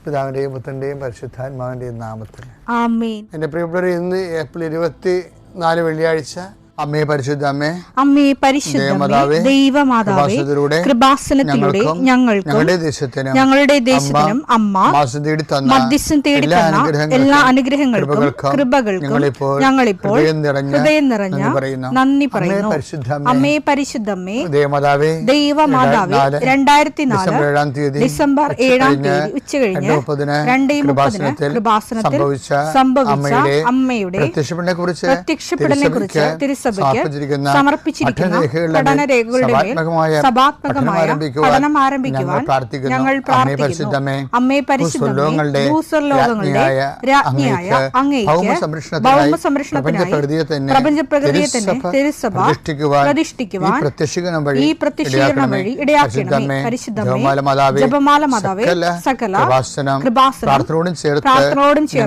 പിതാവിന്റെയും പുത്രന്റെയും പരിശുദ്ധാത്മാവിന്റെയും നാമത്തിൽ ആമേൻ. എൻ്റെ പ്രിയപ്പെട്ടവരെ, ഇന്ന് ഏപ്രിൽ 24 വെള്ളിയാഴ്ച. അമ്മേ പരിശുദ്ധ അമ്മേ, അമ്മേ പരിശുദ്ധമേ, ദൈവമാതാവേ, കൃപാസനത്തിലൂടെ ഞങ്ങൾക്കും ഞങ്ങളുടെ ദേശത്തിനും അമ്മ മധ്യസ്ഥം തേടി തന്ന എല്ലാ അനുഗ്രഹങ്ങൾക്കും കൃപകൾക്കും ഞങ്ങളിപ്പോൾ ഹൃദയം നിറഞ്ഞ നന്ദി പറയുന്നു. അമ്മേ പരിശുദ്ധമേ, ദൈവമാതാവേ, 2004 ഡിസംബർ 7 ഉച്ചകഴിഞ്ഞ് 2:30 കൃപാസനത്തിൽ സംഭവിച്ച അമ്മയുടെ പ്രത്യക്ഷപ്പെടലിനെ കുറിച്ച് സമർപ്പിച്ചിരിക്കുന്ന പഠനരേഖകളുടെ മേൽ സഭാത്മകമായ പഠനം ആരംഭിക്കുവാൻ ഞങ്ങൾ പ്രാർത്ഥിക്കുന്നു. അമ്മേ പരിശുദ്ധമേ, ഭൂസ്വർലോകങ്ങളുടെ രാജ്ഞിയായ അങ്ങേയ്ക്ക് ഭൗമസംരക്ഷണത്തിനായി പ്രപഞ്ചപ്രകൃതിയെ തന്നെ തിരുസഭ പ്രതിഷ്ഠിക്കുവാൻ ഈ പ്രത്യക്ഷീകരണം വഴി ഇടയാക്കണമേ. പരിശുദ്ധമേ, ജപമാല മാതാവേ, സകല കൃപാസനം പ്രാർത്ഥനയോടും ചേർത്ത്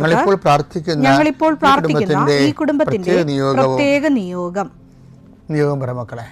ഞങ്ങളിപ്പോൾ പ്രാർത്ഥിക്കുന്ന ഈ കുടുംബത്തിന്റെ പ്രത്യേക നിയോഗം മക്കളെ.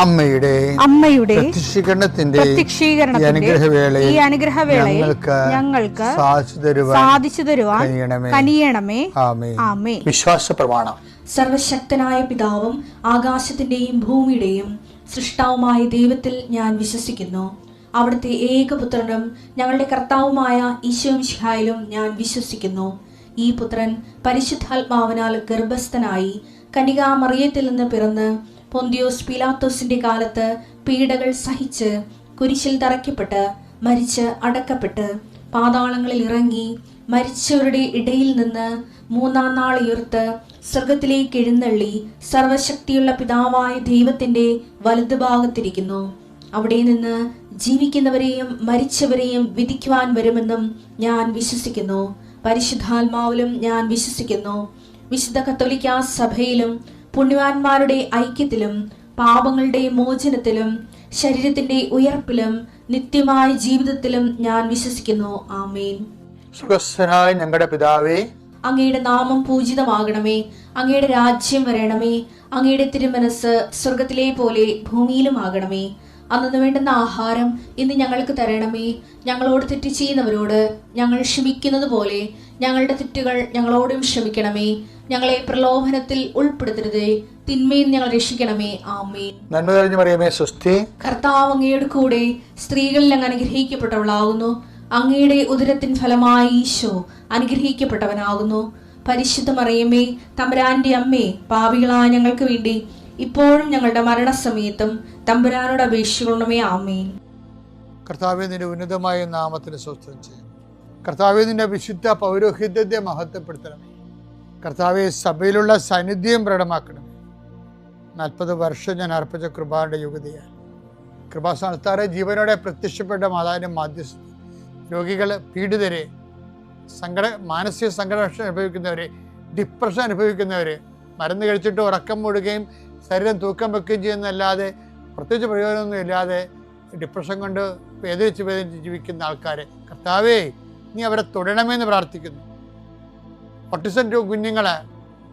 അമ്മയുടെ പ്രത്യക്ഷീകരണത്തിന്റെ ഈ അനുഗ്രഹവേളയിൽ ഞങ്ങൾക്ക് സാധിച്ചു തരുവാൻ കനിയണമേ. ആമേൻ. വിശ്വാസ പ്രമാണം. സർവശക്തനായ പിതാവും ആകാശത്തിന്റെയും ഭൂമിയുടെയും സൃഷ്ടാവുമായ ദൈവത്തിൽ ഞാൻ വിശ്വസിക്കുന്നു. അവിടുത്തെ ഏകപുത്രനും ഞങ്ങളുടെ കർത്താവുമായ ഈശോമിശിഹായിലും ഞാൻ വിശ്വസിക്കുന്നു. ഈ പുത്രൻ പരിശുദ്ധാത്മാവിനാൽ ഗർഭസ്ഥനായി കന്യകാമറിയത്തിൽ നിന്ന് പിറന്ന് പൊന്തിയോസ് പീലാത്തോസിന്റെ കാലത്ത് പീഡകൾ സഹിച്ച് കുരിശിൽ തറയ്ക്കപ്പെട്ട് മരിച്ച് അടക്കപ്പെട്ട് പാതാളങ്ങളിൽ ഇറങ്ങി മരിച്ചവരുടെ ഇടയിൽ നിന്ന് 3-ാം നാൾ ഉയർത്ത് സ്വർഗത്തിലേക്ക് എഴുന്നള്ളി സർവശക്തിയുള്ള പിതാവായ ദൈവത്തിന്റെ വലതുഭാഗത്തിരിക്കുന്നു. അവിടെ നിന്ന് ജീവിക്കുന്നവരെയും മരിച്ചവരെയും വിധിക്കുവാൻ വരുമെന്നും ഞാൻ വിശ്വസിക്കുന്നു. പരിശുദ്ധാത്മാവിലും ഞാൻ വിശ്വസിക്കുന്നു. വിശുദ്ധ കത്തോലിക്കാ സഭയിലും പുണ്യവാന്മാരുടെ ഐക്യത്തിലും പാപങ്ങളുടെ മോചനത്തിലും ശരീരത്തിന്റെ ഉയർപ്പിലും നിത്യമായ ജീവിതത്തിലും ഞാൻ വിശ്വസിക്കുന്നു. ആമേൻ. സ്വർഗ്ഗസ്ഥനായ ഞങ്ങളുടെ പിതാവേ, അങ്ങയുടെ നാമം പൂജിതമാകണമേ. അങ്ങയുടെ രാജ്യം വരണമേ. അങ്ങയുടെ തിരുമനസ് സ്വർഗത്തിലെ പോലെ ഭൂമിയിലും ആകണമേ. അന്നു വേണ്ടുന്ന ആഹാരം ഇന്ന് ഞങ്ങൾക്ക് തരണമേ. ഞങ്ങളോട് തെറ്റ് ചെയ്യുന്നവരോട് ഞങ്ങൾ ക്ഷമിക്കുന്നത് പോലെ ഞങ്ങളുടെ തെറ്റുകൾ ഞങ്ങളോടും ക്ഷമിക്കണമേ. ഞങ്ങളെ പ്രലോഭനത്തിൽ ഉൾപ്പെടുത്തരുതേ, തിന്മയിൽ ഞങ്ങൾ രക്ഷിക്കണമേ. ആമേൻ. നന്മ നിറഞ്ഞ മറിയമേ, സ്വസ്തി. കർത്താവ് അങ്ങയുടെ കൂടെ സ്ത്രീകളിൽ അങ്ങ് അനുഗ്രഹിക്കപ്പെട്ടവളാകുന്നു. അങ്ങയുടെ ഉദരത്തിൻ ഫലമായി ഈശോ അനുഗ്രഹിക്കപ്പെട്ടവനാകുന്നു. പരിശുദ്ധ മറിയമേ, തമ്പുരാന്റെ അമ്മേ, പാപികളായ ഞങ്ങൾക്ക് വേണ്ടി ഇപ്പോഴും ഞങ്ങളുടെ മരണസമയത്തും തമ്പുരാനോട് അപേക്ഷിക്കണമേ. ആമേൻ. കർത്താവേ, നിന്റെ ഉന്നതമായ നാമത്തിന് സ്തോത്രം ചെയ്യും. കർത്താവേ, നിന്റെ വിശുദ്ധ പൗരോഹിത്യത്തെ മഹത്വപ്പെടുത്തണമേ. കർത്താവെ, സഭയിലുള്ള സാന്നിധ്യം പ്രകടമാക്കണമേ. 40 വർഷം ഞാൻ അർപ്പിച്ച കൃപാന്റെ യുഗതിയാൽ കൃപാസ്ഥാനത്താറെ ജീവനോടെ പ്രത്യക്ഷപ്പെട്ട മാതാവിന്റെ മാധ്യസ്ഥ രോഗികൾ, പീഡിതരെ, മാനസിക സംഘർഷം അനുഭവിക്കുന്നവരെ, ഡിപ്രഷൻ അനുഭവിക്കുന്നവര്, മരുന്ന് കഴിച്ചിട്ട് ഉറക്കം മൂടുകയും ശരീരം തൂക്കം വെക്കുകയും ചെയ്യുന്നതല്ലാതെ പ്രത്യേകിച്ച് പ്രയോജനമൊന്നും ഇല്ലാതെ ഡിപ്രഷൻ കൊണ്ട് വേദനിച്ച് ജീവിക്കുന്ന ആൾക്കാരെ കർത്താവേ, നീ അവരെ തൊടണമെന്ന് പ്രാർത്ഥിക്കുന്നു. ഓട്ടിസം കുഞ്ഞുങ്ങളെ,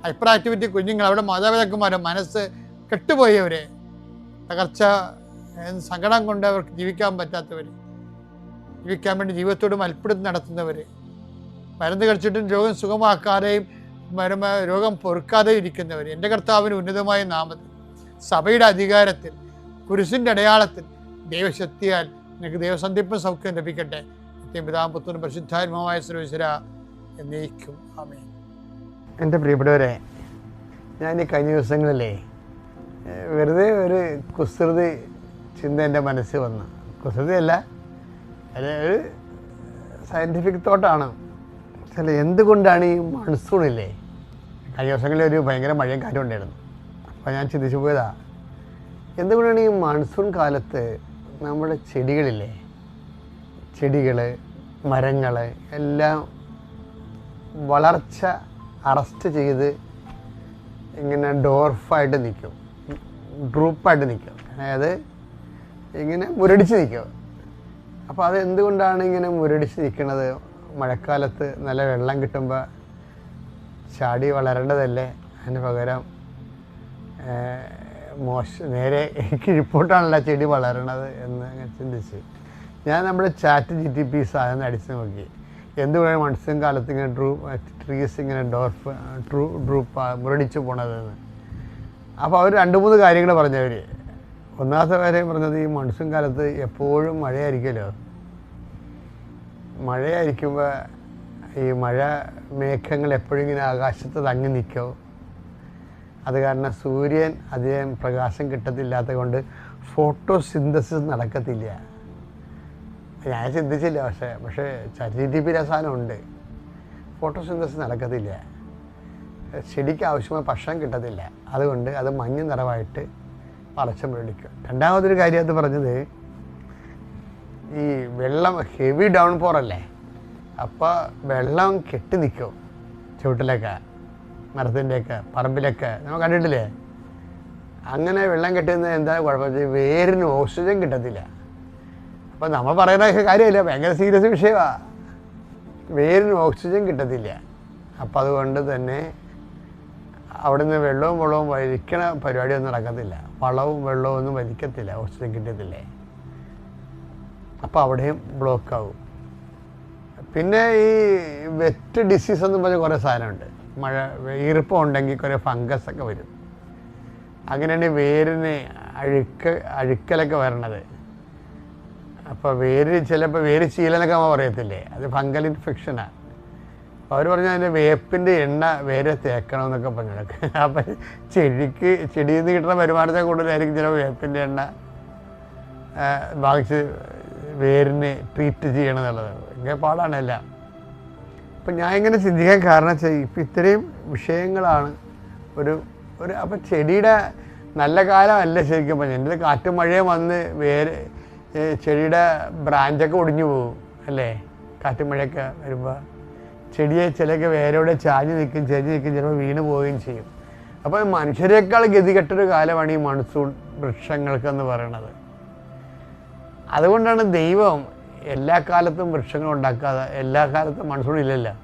ഹൈപ്പർ ആക്ടിവിറ്റി കുഞ്ഞുങ്ങൾ, അവിടെ മാതാപിതാക്കന്മാരെ മനസ്സ് കെട്ടുപോയവരെ, തകർച്ച സങ്കടം കൊണ്ട് അവർക്ക് ജീവിക്കാൻ പറ്റാത്തവർ, ജീവിക്കാൻ വേണ്ടി ജീവിതത്തോട് മൽപ്പിടുത്തം നടത്തുന്നവർ, മരുന്ന് കഴിച്ചിട്ടും രോഗം സുഖമാക്കാതെയും രോഗം പൊറുക്കാതെയും ഇരിക്കുന്നവർ, എൻ്റെ കർത്താവിന് ഉന്നതമായ നാമത്തിൽ സഭയുടെ അധികാരത്തിൽ കുരിശിൻ്റെ അടയാളത്തിൽ ദൈവശക്തിയാൽ നിങ്ങൾക്ക് ദൈവസന്ധിപ്പും സൗഖ്യം ലഭിക്കട്ടെ. പിതാവും പുത്രനും പരിശുദ്ധാത്മാവുമായ സർവ്വേശ്വരാ എന്നേക്കും. ആമേൻ. എൻ്റെ പ്രിയപ്പെട്ടവരെ, ഞാൻ ഈ കഴിഞ്ഞ ദിവസങ്ങളിലേ വെറുതെ ഒരു കുസൃതി ചിന്ത എൻ്റെ മനസ്സിൽ വന്നു. കുസൃതിയല്ല, അത് ഒരു സയൻറ്റിഫിക് തോട്ടാണ്. ചില എന്തുകൊണ്ടാണ് ഈ മൺസൂണില്ലേ, കഴിഞ്ഞ ദിവസങ്ങളിൽ ഒരു ഭയങ്കര മഴയും കാറ്റും ഉണ്ടായിരുന്നു. അപ്പോൾ ഞാൻ ചിന്തിച്ചു പോയതാ, എന്തുകൊണ്ടാണ് ഈ മൺസൂൺ കാലത്ത് നമ്മുടെ ചെടികളില്ലേ, ചെടികൾ, മരങ്ങൾ എല്ലാം വളർച്ച അറസ്റ്റ് ചെയ്ത് ഇങ്ങനെ ഡോർഫായിട്ട് നിൽക്കും, ഡ്രൂപ്പായിട്ട് നിൽക്കും, അതായത് ഇങ്ങനെ മുരടിച്ച് നിൽക്കും. അപ്പോൾ അത് എന്തുകൊണ്ടാണ് ഇങ്ങനെ മുരടിച്ച് നിൽക്കുന്നത്? മഴക്കാലത്ത് നല്ല വെള്ളം കിട്ടുമ്പോൾ ചാടി വളരേണ്ടതല്ലേ, അതിന് പകരം നേരെ കിഴിപ്പോട്ടാണല്ലോ ചെടി വളരണത് എന്ന് ചിന്തിച്ച് ഞാൻ നമ്മുടെ ChatGPT സാധനം അടിച്ച് നോക്കി. എന്തുകൊണ്ടാണ് മൺസൂൺ കാലത്ത് ഇങ്ങനെ ട്രീസ് ഇങ്ങനെ ഡ്രൂപ്പ് മുരടിച്ച് പോണതെന്ന്. അപ്പോൾ അവർ 2-3 കാര്യങ്ങൾ പറഞ്ഞവർ. ഒന്നാമത്തെ കാര്യം പറഞ്ഞത്, ഈ മൺസൂൺ കാലത്ത് എപ്പോഴും മഴയായിരിക്കുമല്ലോ. മഴയായിരിക്കുമ്പോൾ ഈ മഴ മേഘങ്ങൾ എപ്പോഴും ഇങ്ങനെ ആകാശത്ത് തങ്ങി നിൽക്കും. അത് കാരണം സൂര്യൻ അധികം പ്രകാശം കിട്ടത്തില്ലാത്ത കൊണ്ട് ഫോട്ടോസിന്തസിസ് നടക്കത്തില്ല. ഞാൻ ചിന്തിച്ചില്ല, പക്ഷേ ChatGPT സാധനമുണ്ട്. ഫോട്ടോസിന്തസിസ് നടക്കത്തില്ല, ചെടിക്ക് ആവശ്യമായ ഭക്ഷണം കിട്ടത്തില്ല, അതുകൊണ്ട് അത് മഞ്ഞ നിറമായിട്ട് വളർച്ച മുരടിക്കും. രണ്ടാമതൊരു കാര്യം അത് പറഞ്ഞത്, ഈ വെള്ളം ഹെവി ഡൗൺ പോറല്ലേ, അപ്പോൾ വെള്ളം കെട്ടി നിൽക്കും ചുവട്ടിലൊക്കെ, മരത്തിൻ്റെയൊക്കെ പറമ്പിലൊക്കെ നമ്മൾ കണ്ടിട്ടില്ലേ. അങ്ങനെ വെള്ളം കെട്ടുന്നത് എന്താ കുഴപ്പം, വേരിന് ഓക്സിജൻ കിട്ടത്തില്ല. അപ്പോൾ നമ്മൾ പറയുന്ന കാര്യമില്ല, ഭയങ്കര സീരിയസ് വിഷയമാണ്. വേരിന് ഓക്സിജൻ കിട്ടത്തില്ല. അപ്പം അതുകൊണ്ട് തന്നെ അവിടുന്ന് വെള്ളവും വലിക്കണ പരിപാടിയൊന്നും നടക്കത്തില്ല. വളവും വെള്ളവും ഒന്നും വലിക്കത്തില്ല, ഓക്സിജൻ കിട്ടത്തില്ലേ. അപ്പോൾ അവിടെയും ബ്ലോക്കാവും. പിന്നെ ഈ വെറ്റ് ഡിസീസ് എന്നും പറഞ്ഞ കുറേ സാധനമുണ്ട്. മഴ ഈർപ്പം ഉണ്ടെങ്കിൽ കുറേ ഫംഗസ് ഒക്കെ വരും. അങ്ങനെയാണ് വേരിന് അഴുക്കലൊക്കെ വരണത്. അപ്പോൾ ചിലപ്പോൾ വേര് ചീലനൊക്കെ നമ്മൾ പറയത്തില്ലേ, അത് ഫംഗൽ ഇൻഫെക്ഷനാണ്. അപ്പോൾ അവർ പറഞ്ഞാൽ അതിൻ്റെ വേപ്പിൻ്റെ എണ്ണ വേരെ തേക്കണമെന്നൊക്കെ പറഞ്ഞതൊക്കെ. അപ്പം ചെടിയിൽ നിന്ന് കിട്ടുന്ന വരുമാനത്തെ കൂടുതലായിരിക്കും ചിലപ്പോൾ വേപ്പിൻ്റെ എണ്ണ വാങ്ങിച്ച് വേരിന് ട്രീറ്റ് ചെയ്യണമെന്നുള്ളത്. ഭയങ്കര പാടാണ് എല്ലാം. അപ്പം ഞാൻ ഇങ്ങനെ ചിന്തിക്കാൻ കാരണം വെച്ചാൽ ഇപ്പം ഇത്രയും വിഷയങ്ങളാണ് അപ്പം ചെടിയുടെ നല്ല കാലമല്ല ശരിക്കും പറഞ്ഞാൽ. എൻ്റെ കാറ്റും മഴയും വന്ന് ചെടിയുടെ ബ്രാഞ്ചൊക്കെ ഒടിഞ്ഞു പോകും അല്ലേ, കാറ്റും മഴയൊക്കെ വരുമ്പോൾ. ചെടിയെ ചിലയൊക്കെ വേരോടെ ചാഞ്ഞ് നിൽക്കും, ചിലപ്പോൾ വീണ് പോവുകയും ചെയ്യും. അപ്പോൾ മനുഷ്യരെക്കാൾ ഗതികെട്ടൊരു കാലമാണ് ഈ മൺസൂൺ വൃക്ഷങ്ങൾക്കെന്ന് പറയണത്. അതുകൊണ്ടാണ് ദൈവം എല്ലാ കാലത്തും വൃക്ഷങ്ങൾ ഉണ്ടാക്കാതെ, എല്ലാ കാലത്തും മൺസൂൺ ഇല്ലല്ലോ.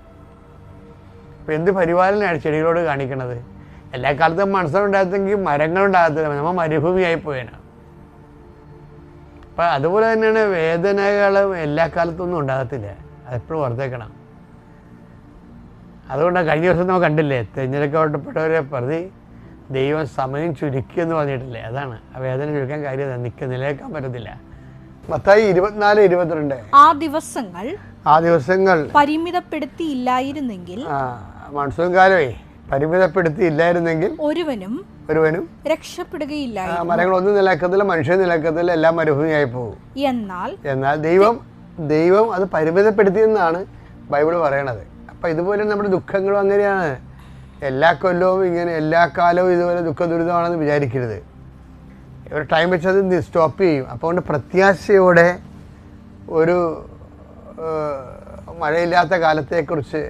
അപ്പോൾ എന്ത് പരിപാലനമാണ് ചെടികളോട് കാണിക്കണത്? എല്ലാ കാലത്തും മൺസൂൺ ഉണ്ടാകത്തെങ്കിൽ മരങ്ങളുണ്ടാകത്തില്ല, നമ്മൾ മരുഭൂമിയായി പോയേനെ. അപ്പം അതുപോലെ തന്നെയാണ് വേദനകളും എല്ലാ കാലത്തൊന്നും ഉണ്ടാകത്തില്ല, അതെപ്പോഴും ഓർത്തേക്കണം. അതുകൊണ്ടാണ് കഴിഞ്ഞ ദിവസം നമ്മൾ കണ്ടില്ലേ, തിരഞ്ഞെടുക്കപ്പെട്ടവരെ പ്രതി ദൈവം സമയം ചുരുക്കിയെന്ന് പറഞ്ഞിട്ടില്ലേ. അതാണ് ആ വേദന ചുരുക്കാൻ കാര്യം, നിലനിൽക്കാൻ പറ്റത്തില്ല. മത്തായി 24-22 ആ ദിവസങ്ങൾ പരിമിതപ്പെടുത്തിയില്ലായിരുന്നെങ്കിൽ, മൺസൂൺ കാലമേ പരിമിതപ്പെടുത്തിയില്ലായിരുന്നെങ്കിൽ ഒരുവനും രക്ഷപ്പെടുകയില്ല. മരങ്ങളൊന്നും നിലക്കത്തില്ല, മനുഷ്യൻ നിലക്കത്തില്ല, എല്ലാം മരുഭൂമിയായി പോകും. എന്നാൽ ദൈവം അത് പരിമിതപ്പെടുത്തിയെന്നാണ് ബൈബിൾ പറയണത്. അപ്പം ഇതുപോലെ നമ്മുടെ ദുഃഖങ്ങളും അങ്ങനെയാണ്. എല്ലാ കൊല്ലവും ഇങ്ങനെ, എല്ലാ കാലവും ഇതുപോലെ ദുഃഖ ദുരിതമാണെന്ന് വിചാരിക്കരുത്. ഒരു ടൈം വെച്ച് അത് സ്റ്റോപ്പ് ചെയ്യും. അപ്പോൾ കൊണ്ട് പ്രത്യാശയോടെ ഒരു മഴയില്ലാത്ത കാലത്തെക്കുറിച്ച്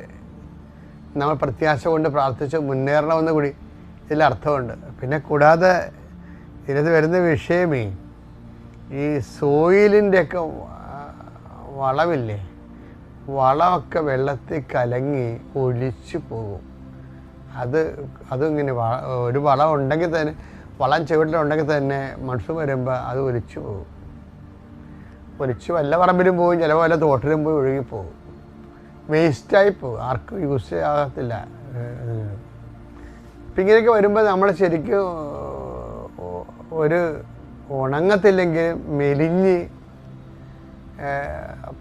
നമ്മൾ പ്രത്യാശ കൊണ്ട് പ്രാർത്ഥിച്ച് മുന്നേറണമെന്ന് കൂടി ഇതിൽ അർത്ഥമുണ്ട്. പിന്നെ കൂടാതെ ഇതിനകത്ത് വരുന്ന വിഷയമേ ഈ സോയിലിൻ്റെയൊക്കെ വളമില്ലേ, വളമൊക്കെ വെള്ളത്തിൽ കലങ്ങി ഒലിച്ചു പോകും. അതിങ്ങനെ ഒരു വളം ഉണ്ടെങ്കിൽ തന്നെ, വളം ചുവട്ടിലുണ്ടെങ്കിൽ തന്നെ മൺസൂൺ വരുമ്പോൾ അത് ഒലിച്ചു പോകും. ഒലിച്ച് വല്ല പറമ്പിലും പോകും, ചിലപ്പോൾ വല്ല തോട്ടിലും പോയി ഒഴുകിപ്പോകും, വേസ്റ്റായി പോകും, ആർക്കും യൂസ് ആകത്തില്ല. അപ്പം ഇങ്ങനെയൊക്കെ വരുമ്പോൾ നമ്മൾ ശരിക്കും ഒരു ഉണങ്ങത്തില്ലെങ്കിലും മെലിഞ്ഞ്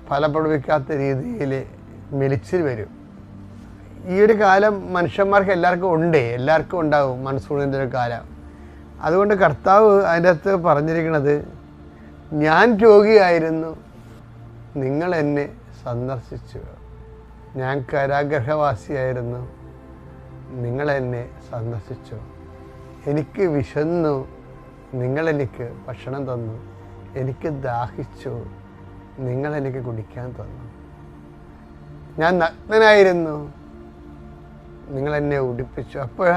ഫലപ്രദവിക്കാത്ത രീതിയിൽ മെലിച്ചിൽ വരും. ഈ ഒരു കാലം മനുഷ്യന്മാർക്ക് എല്ലാവർക്കും ഉണ്ടാവും മൺസൂണിൻ്റെ ഒരു കാലം. അതുകൊണ്ട് കർത്താവ് അതിൻ്റെ അകത്ത് പറഞ്ഞിരിക്കുന്നത്, ഞാൻ രോഗിയായിരുന്നു, നിങ്ങൾ എന്നെ സന്ദർശിച്ചു. ഞാൻ കാരാഗ്രഹവാസിയായിരുന്നു, നിങ്ങളെന്നെ സന്ദർശിച്ചു. എനിക്ക് വിശന്നു, നിങ്ങളെനിക്ക് ഭക്ഷണം തന്നു. എനിക്ക് ദാഹിച്ചു, നിങ്ങളെനിക്ക് കുടിക്കാൻ തന്നു. ഞാൻ നഗ്നനായിരുന്നു, നിങ്ങളെന്നെ ഉടുപ്പിച്ചു. അപ്പോൾ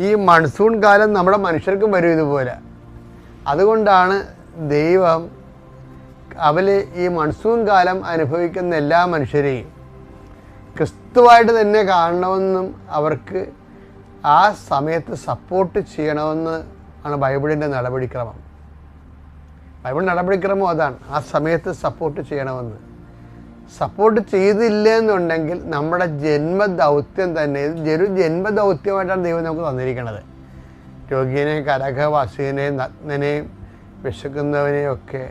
ഈ മൺസൂൺ കാലം നമ്മുടെ മനുഷ്യർക്കും വരും ഇതുപോലെ. അതുകൊണ്ടാണ് ദൈവം ഈ മൺസൂൺ കാലം അനുഭവിക്കുന്ന എല്ലാ മനുഷ്യരെയും ക്രിസ്തുവായിട്ട് തന്നെ കാണണമെന്നും അവർക്ക് ആ സമയത്ത് സപ്പോർട്ട് ചെയ്യണമെന്ന് ആണ് ബൈബിളിൻ്റെ നടപടിക്രമം. ബൈബിൾ നടപടിക്രമം അതാണ്, ആ സമയത്ത് സപ്പോർട്ട് ചെയ്യണമെന്ന്. സപ്പോർട്ട് ചെയ്തില്ല എന്നുണ്ടെങ്കിൽ നമ്മുടെ ജന്മദൗത്യം തന്നെ ഒരു ജന്മദൗത്യമായിട്ടാണ് ദൈവം നമുക്ക് തന്നിരിക്കുന്നത്. രോഗിയെയും കരഘവാസിയെയും നഗ്നനെയും വിശക്കുന്നവനെയും ഒക്കെ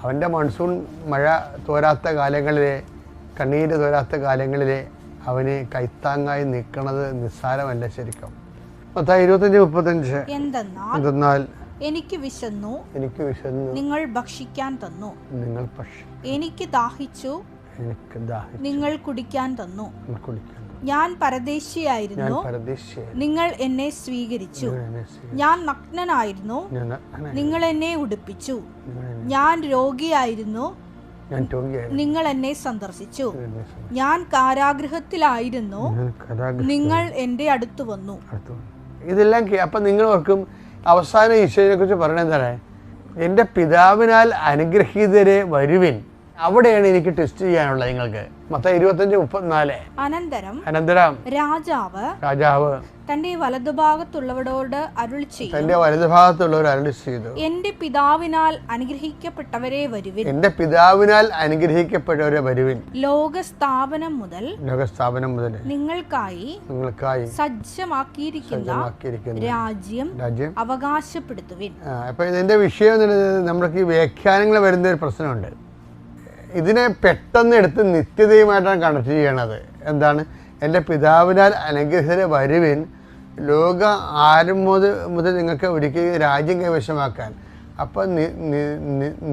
അവൻ്റെ മൺസൂൺ മഴ തോരാത്ത കാലങ്ങളിലെ, കണ്ണീര് തോരാത്ത കാലങ്ങളിലെ അവന് കൈത്താങ്ങായി നിൽക്കുന്നത് നിസ്സാരമല്ല ശരിക്കും. 25:35 എന്തെന്നാൽ എനിക്ക് വിശന്നു, നിങ്ങൾ ഭക്ഷിക്കാൻ തന്നു. എനിക്ക് ദാഹിച്ചു, നിങ്ങൾ കുടിക്കാൻ തന്നു. ഞാൻ പരദേശിയായിരുന്നു, നിങ്ങൾ എന്നെ സ്വീകരിച്ചു. ഞാൻ നഗ്നനായിരുന്നു, നിങ്ങൾ എന്നെ ഉടുപ്പിച്ചു. ഞാൻ രോഗിയായിരുന്നു, നിങ്ങൾ എന്നെ സന്ദർശിച്ചു. ഞാൻ കാരാഗൃഹത്തിലായിരുന്നു, നിങ്ങൾ എൻ്റെ അടുത്ത് വന്നു. ഇതെല്ലാം അപ്പം നിങ്ങൾ ഓർക്കും, അവസാനം ഈശോയെ കുറിച്ച് പറയണെന്താണ്? എൻ്റെ പിതാവിനാൽ അനുഗ്രഹീതരെ വരുവിൻ. അവിടെയാണ് എനിക്ക് ടെസ്റ്റ് ചെയ്യാനുള്ളത് നിങ്ങൾക്ക്. മത്തായി 25:34. അനന്തരം രാജാവ് തന്റെ വലതുഭാഗത്തുള്ളവരോട് അരുളി ചെയ്തു, എന്റെ പിതാവിനാൽ അനുഗ്രഹിക്കപ്പെട്ടവരെ വരുവിൻ. ലോകസ്ഥാപനം മുതൽ നിങ്ങൾക്കായി സജ്ജമാക്കിയിരിക്കുന്ന രാജ്യം അവകാശപ്പെടുത്തുവിൻ. അപ്പൊ ഇതിന്റെ വിഷയം നമ്മൾക്ക് ഈ വ്യാഖ്യാനങ്ങൾ വരുന്ന ഒരു പ്രശ്നമുണ്ട്. ഇതിനെ പെട്ടെന്ന് എടുത്ത് നിത്യതയുമായിട്ടാണ് കണക്ട് ചെയ്യണത്. എന്താണ്? എൻ്റെ പിതാവിനാൽ അനുഗ്രഹീതരെ വരുവിൻ, ലോക മുതൽ നിങ്ങൾക്ക് ഒരിക്കലും രാജ്യം കൈവശമാക്കാൻ. അപ്പം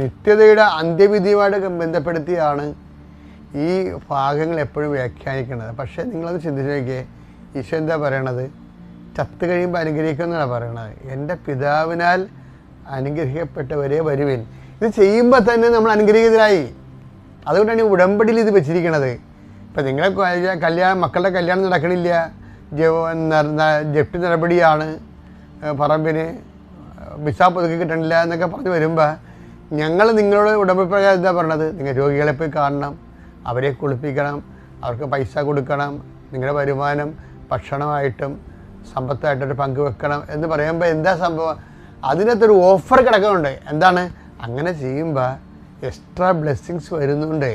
നിത്യതയുടെ അന്ത്യവിധിയുമായിട്ട് ബന്ധപ്പെടുത്തിയാണ് ഈ ഭാഗങ്ങൾ എപ്പോഴും വ്യാഖ്യാനിക്കുന്നത്. പക്ഷേ നിങ്ങളത് ചിന്തിച്ച് നോക്കിയേ, ഈശോ എന്താ പറയണത്? ചത്ത് കഴിയുമ്പോൾ അനുഗ്രഹിക്കുമെന്നാണ് പറയണത്. എൻ്റെ പിതാവിനാൽ അനുഗ്രഹിക്കപ്പെട്ടവരെ വരുവിൻ. ഇത് ചെയ്യുമ്പോൾ തന്നെ നമ്മൾ അനുഗ്രഹീതരായി. അതുകൊണ്ടാണ് ഈ ഉടമ്പടിയിൽ ഇത് വെച്ചിരിക്കണത്. ഇപ്പം നിങ്ങളെ മക്കളുടെ കല്യാണം നടക്കണില്ല, ജപ്തി നടപടിയാണ്, പറമ്പിന് വിസ പുതുക്കി കിട്ടണില്ല എന്നൊക്കെ പറഞ്ഞ് വരുമ്പോൾ ഞങ്ങൾ നിങ്ങളോട് ഉടമ്പടി പ്രകാരം എന്താ പറഞ്ഞത്? നിങ്ങൾ രോഗികളെ പോയി കാണണം, അവരെ കുളിപ്പിക്കണം, അവർക്ക് പൈസ കൊടുക്കണം, നിങ്ങളുടെ വരുമാനം ഭക്ഷണമായിട്ടും സമ്പത്തായിട്ടൊരു പങ്കുവെക്കണം എന്ന് പറയുമ്പോൾ എന്താ സംഭവം? അതിനകത്തൊരു ഓഫർ കിടക്കുന്നുണ്ട്. എന്താണ്? അങ്ങനെ ചെയ്യുമ്പോൾ എക്സ്ട്രാ ബ്ലെസ്സിങ്സ് വരുന്നുണ്ട്.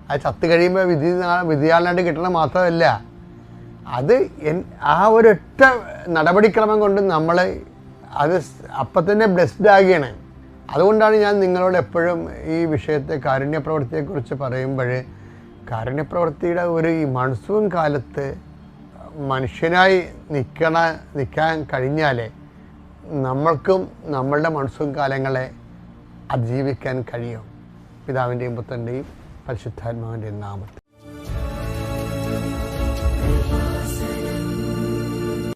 അത് ചത്ത് കഴിയുമ്പോൾ വിധിയാളനായിട്ട് കിട്ടണം മാത്രമല്ല, അത് ആ ഒരൊറ്റ നടപടിക്രമം കൊണ്ട് നമ്മൾ അത് അപ്പം തന്നെ ബ്ലെസ്ഡ് ആകുകയാണ്. അതുകൊണ്ടാണ് ഞാൻ നിങ്ങളോട് എപ്പോഴും ഈ വിഷയത്തെ കാരുണ്യപ്രവൃത്തിയെക്കുറിച്ച് പറയുമ്പോൾ, കാരുണ്യപ്രവൃത്തിയുടെ ഈ മൺസൂൺ കാലത്ത് മനുഷ്യനായി നിൽക്കാൻ കഴിഞ്ഞാലേ നമ്മൾക്കും നമ്മളുടെ മൺസൂൺ കാലങ്ങളെ അതിജീവിക്കാൻ കഴിയും. പിതാവിൻ്റെയും പുത്രൻ്റെയും പരിശുദ്ധാത്മാവിൻ്റെയും നാമത്തിൽ.